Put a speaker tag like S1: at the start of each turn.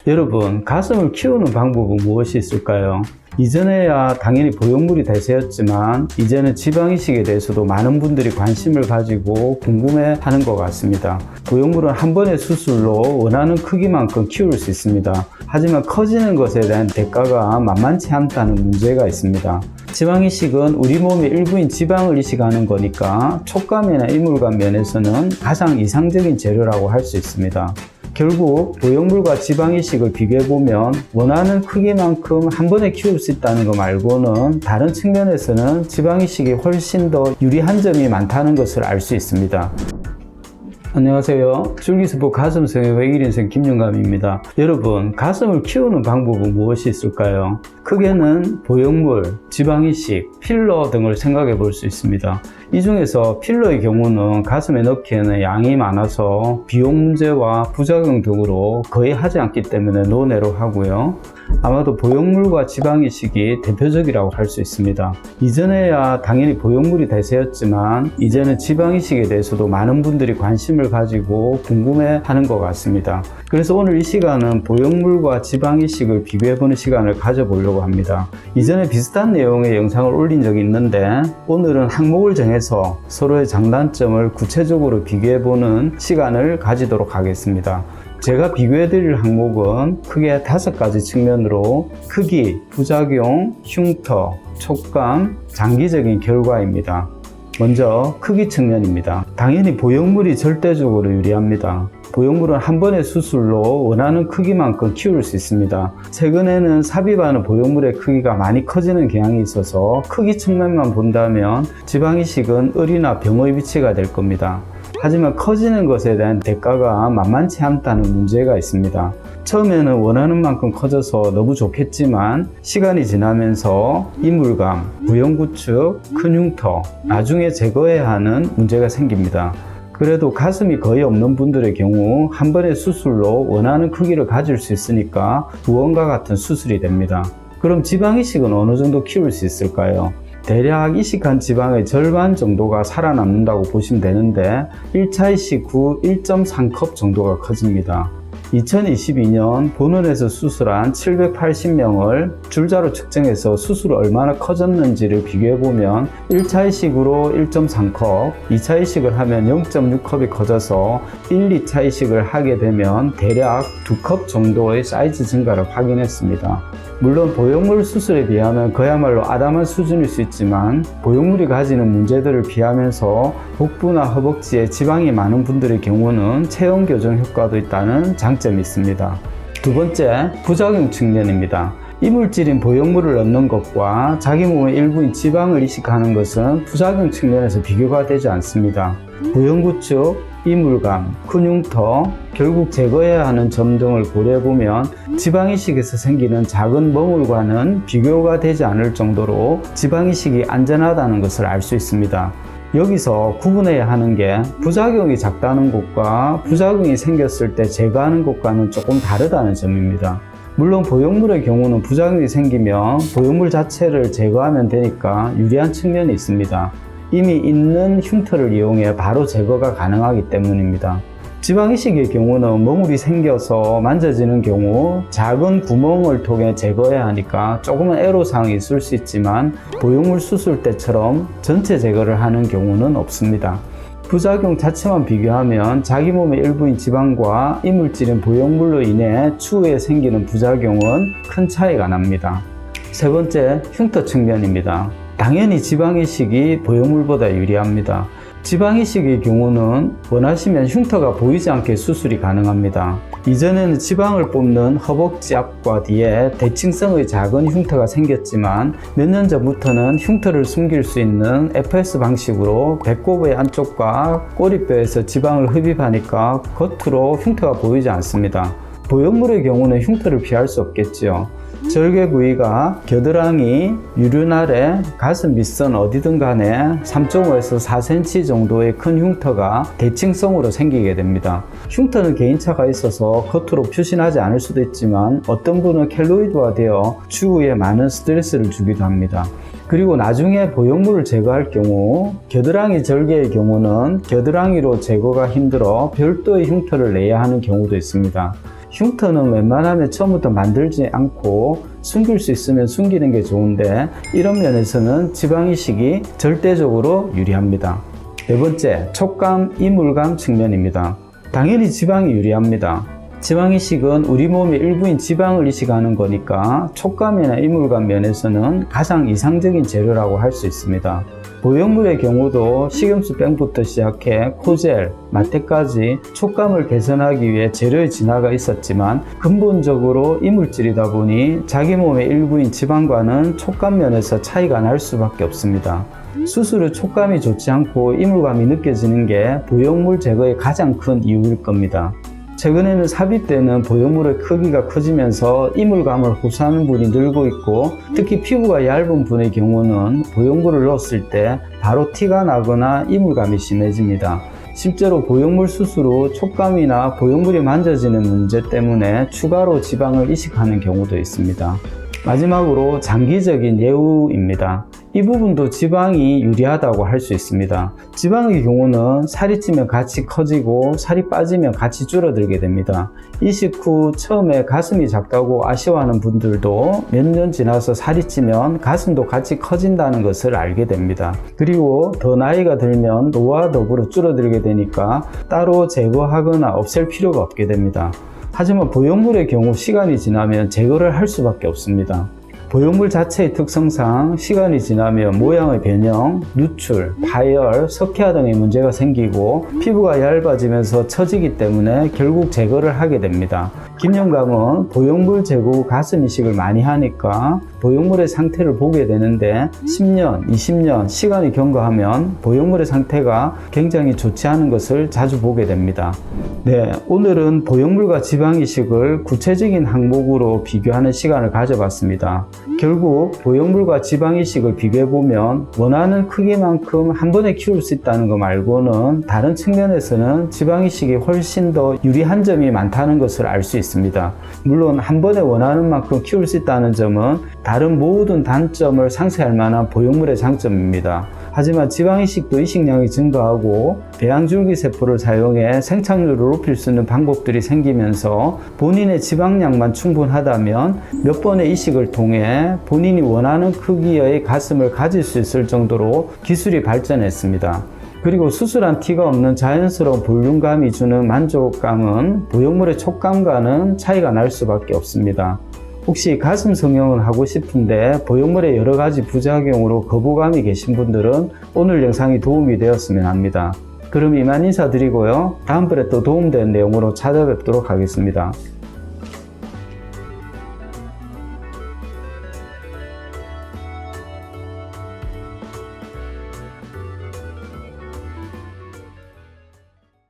S1: 여러분, 가슴을 키우는 방법은 무엇이 있을까요? 이전에야 당연히 보형물이 대세였지만 이제는 지방이식에 대해서도 많은 분들이 관심을 가지고 궁금해하는 것 같습니다. 보형물은 한 번의 수술로 원하는 크기만큼 키울 수 있습니다. 하지만 커지는 것에 대한 대가가 만만치 않다는 문제가 있습니다. 지방이식은 우리 몸의 일부인 지방을 이식하는 거니까 촉감이나 이물감 면에서는 가장 이상적인 재료라고 할 수 있습니다. 결국 보형물과 지방이식을 비교해보면 원하는 크기만큼 한 번에 키울 수 있다는 것 말고는 다른 측면에서는 지방이식이 훨씬 더 유리한 점이 많다는 것을 알 수 있습니다. 안녕하세요. 줄기세포 가슴성형외과 1인생 김윤감입니다. 여러분, 가슴을 키우는 방법은 무엇이 있을까요? 크게는 보형물, 지방이식, 필러 등을 생각해 볼 수 있습니다. 이 중에서 필러의 경우는 가슴에 넣기에는 양이 많아서 비용 문제와 부작용 등으로 거의 하지 않기 때문에 논외로 하고요. 아마도 보형물과 지방이식이 대표적이라고 할 수 있습니다. 이전에야 당연히 보형물이 대세였지만 이제는 지방이식에 대해서도 많은 분들이 관심을 가지고 궁금해하는 것 같습니다. 그래서 오늘 이 시간은 보형물과 지방이식을 비교해보는 시간을 가져보려고 합니다. 이전에 비슷한 내용의 영상을 올린 적이 있는데 오늘은 항목을 정해서 서로의 장단점을 구체적으로 비교해보는 시간을 가지도록 하겠습니다. 제가 비교해드릴 항목은 크게 5가지 측면으로 크기, 부작용, 흉터, 촉감, 장기적인 결과입니다. 먼저 크기 측면입니다. 당연히 보형물이 절대적으로 유리합니다. 보형물은 한 번의 수술로 원하는 크기만큼 키울 수 있습니다. 최근에는 삽입하는 보형물의 크기가 많이 커지는 경향이 있어서 크기 측면만 본다면 지방이식은 을이나 병의 위치가 될 겁니다. 하지만 커지는 것에 대한 대가가 만만치 않다는 문제가 있습니다. 처음에는 원하는 만큼 커져서 너무 좋겠지만 시간이 지나면서 이물감, 부형구축, 큰 흉터, 나중에 제거해야 하는 문제가 생깁니다. 그래도 가슴이 거의 없는 분들의 경우 한 번의 수술로 원하는 크기를 가질 수 있으니까 부원과 같은 수술이 됩니다. 그럼 지방이식은 어느 정도 키울 수 있을까요? 대략 이식한 지방의 절반 정도가 살아남는다고 보시면 되는데 1차 이식 후 1.3컵 정도가 커집니다. 2022년 본원에서 수술한 780명을 줄자로 측정해서 수술이 얼마나 커졌는지를 비교해보면 1차 이식으로 1.3컵, 2차 이식을 하면 0.6컵이 커져서 1, 2차 이식을 하게 되면 대략 2컵 정도의 사이즈 증가를 확인했습니다. 물론 보형물 수술에 비하면 그야말로 아담한 수준일 수 있지만 보형물이 가지는 문제들을 피하면서 복부나 허벅지에 지방이 많은 분들의 경우는 체형 교정 효과도 있다는 장점이 있습니다. 두 번째, 부작용 측면입니다. 이물질인 보형물을 넣는 것과 자기 몸의 일부인 지방을 이식하는 것은 부작용 측면에서 비교가 되지 않습니다. 부형구축, 이물감, 큰 흉터, 결국 제거해야 하는 점 등을 고려해보면 지방이식에서 생기는 작은 멍울과는 비교가 되지 않을 정도로 지방이식이 안전하다는 것을 알 수 있습니다. 여기서 구분해야 하는 게 부작용이 작다는 것과 부작용이 생겼을 때 제거하는 것과는 조금 다르다는 점입니다. 물론 보형물의 경우는 부작용이 생기면 보형물 자체를 제거하면 되니까 유리한 측면이 있습니다. 이미 있는 흉터를 이용해 바로 제거가 가능하기 때문입니다. 지방이식의 경우는 멍울이 생겨서 만져지는 경우 작은 구멍을 통해 제거해야 하니까 조금은 애로사항이 있을 수 있지만 보형물 수술 때처럼 전체 제거를 하는 경우는 없습니다. 부작용 자체만 비교하면 자기 몸의 일부인 지방과 이물질인 보형물로 인해 추후에 생기는 부작용은 큰 차이가 납니다. 세 번째, 흉터 측면입니다. 당연히 지방이식이 보형물보다 유리합니다. 지방이식의 경우는 원하시면 흉터가 보이지 않게 수술이 가능합니다. 이전에는 지방을 뽑는 허벅지 앞과 뒤에 대칭성의 작은 흉터가 생겼지만 몇 년 전부터는 흉터를 숨길 수 있는 FS 방식으로 배꼽의 안쪽과 꼬리뼈에서 지방을 흡입하니까 겉으로 흉터가 보이지 않습니다. 보형물의 경우는 흉터를 피할 수 없겠지요. 절개 부위가 겨드랑이, 유륜아래, 가슴 밑선 어디든 간에 3.5에서 4cm 정도의 큰 흉터가 대칭성으로 생기게 됩니다. 흉터는 개인차가 있어서 겉으로 표시나지 않을 수도 있지만 어떤 분은 켈로이드화되어 추후에 많은 스트레스를 주기도 합니다. 그리고 나중에 보형물을 제거할 경우 겨드랑이 절개의 경우는 겨드랑이로 제거가 힘들어 별도의 흉터를 내야 하는 경우도 있습니다. 흉터는 웬만하면 처음부터 만들지 않고 숨길 수 있으면 숨기는 게 좋은데 이런 면에서는 지방이식이 절대적으로 유리합니다. 네 번째, 촉감, 이물감 측면입니다. 당연히 지방이 유리합니다. 지방이식은 우리 몸의 일부인 지방을 이식하는 거니까 촉감이나 이물감 면에서는 가장 이상적인 재료라고 할 수 있습니다. 보형물의 경우도 식염수 뺑부터 시작해 코젤, 마테까지 촉감을 개선하기 위해 재료의 진화가 있었지만 근본적으로 이물질이다 보니 자기 몸의 일부인 지방과는 촉감 면에서 차이가 날 수밖에 없습니다. 수술 후 촉감이 좋지 않고 이물감이 느껴지는 게 보형물 제거의 가장 큰 이유일 겁니다. 최근에는 삽입되는 보형물의 크기가 커지면서 이물감을 호소하는 분이 늘고 있고 특히 피부가 얇은 분의 경우는 보형물을 넣었을 때 바로 티가 나거나 이물감이 심해집니다. 실제로 보형물 수술 후 촉감이나 보형물이 만져지는 문제 때문에 추가로 지방을 이식하는 경우도 있습니다. 마지막으로 장기적인 예후입니다. 이 부분도 지방이 유리하다고 할 수 있습니다. 지방의 경우는 살이 찌면 같이 커지고 살이 빠지면 같이 줄어들게 됩니다. 이식 후 처음에 가슴이 작다고 아쉬워하는 분들도 몇 년 지나서 살이 찌면 가슴도 같이 커진다는 것을 알게 됩니다. 그리고 더 나이가 들면 노화와 더불어 줄어들게 되니까 따로 제거하거나 없앨 필요가 없게 됩니다. 하지만 보형물의 경우 시간이 지나면 제거를 할 수밖에 없습니다. 보형물 자체의 특성상 시간이 지나면 모양의 변형, 누출, 파열, 석회화 등의 문제가 생기고 피부가 얇아지면서 처지기 때문에 결국 제거를 하게 됩니다. 김영감은 보형물 제거 후 가슴 이식을 많이 하니까 보형물의 상태를 보게 되는데 10년, 20년 시간이 경과하면 보형물의 상태가 굉장히 좋지 않은 것을 자주 보게 됩니다. 네, 오늘은 보형물과 지방 이식을 구체적인 항목으로 비교하는 시간을 가져봤습니다. 결국 보형물과 지방 이식을 비교해보면 원하는 크기만큼 한 번에 키울 수 있다는 것 말고는 다른 측면에서는 지방 이식이 훨씬 더 유리한 점이 많다는 것을 알 수 있습니다. 물론 한 번에 원하는 만큼 키울 수 있다는 점은 다른 모든 단점을 상쇄할 만한 보형물의 장점입니다. 하지만 지방이식도 이식량이 증가하고 배양줄기세포를 사용해 생착률을 높일 수 있는 방법들이 생기면서 본인의 지방량만 충분하다면 몇 번의 이식을 통해 본인이 원하는 크기의 가슴을 가질 수 있을 정도로 기술이 발전했습니다. 그리고 수술한 티가 없는 자연스러운 볼륨감이 주는 만족감은 보형물의 촉감과는 차이가 날 수밖에 없습니다. 혹시 가슴 성형을 하고 싶은데 보형물의 여러 가지 부작용으로 거부감이 계신 분들은 오늘 영상이 도움이 되었으면 합니다. 그럼 이만 인사드리고요. 다음번에 또 도움되는 내용으로 찾아뵙도록 하겠습니다.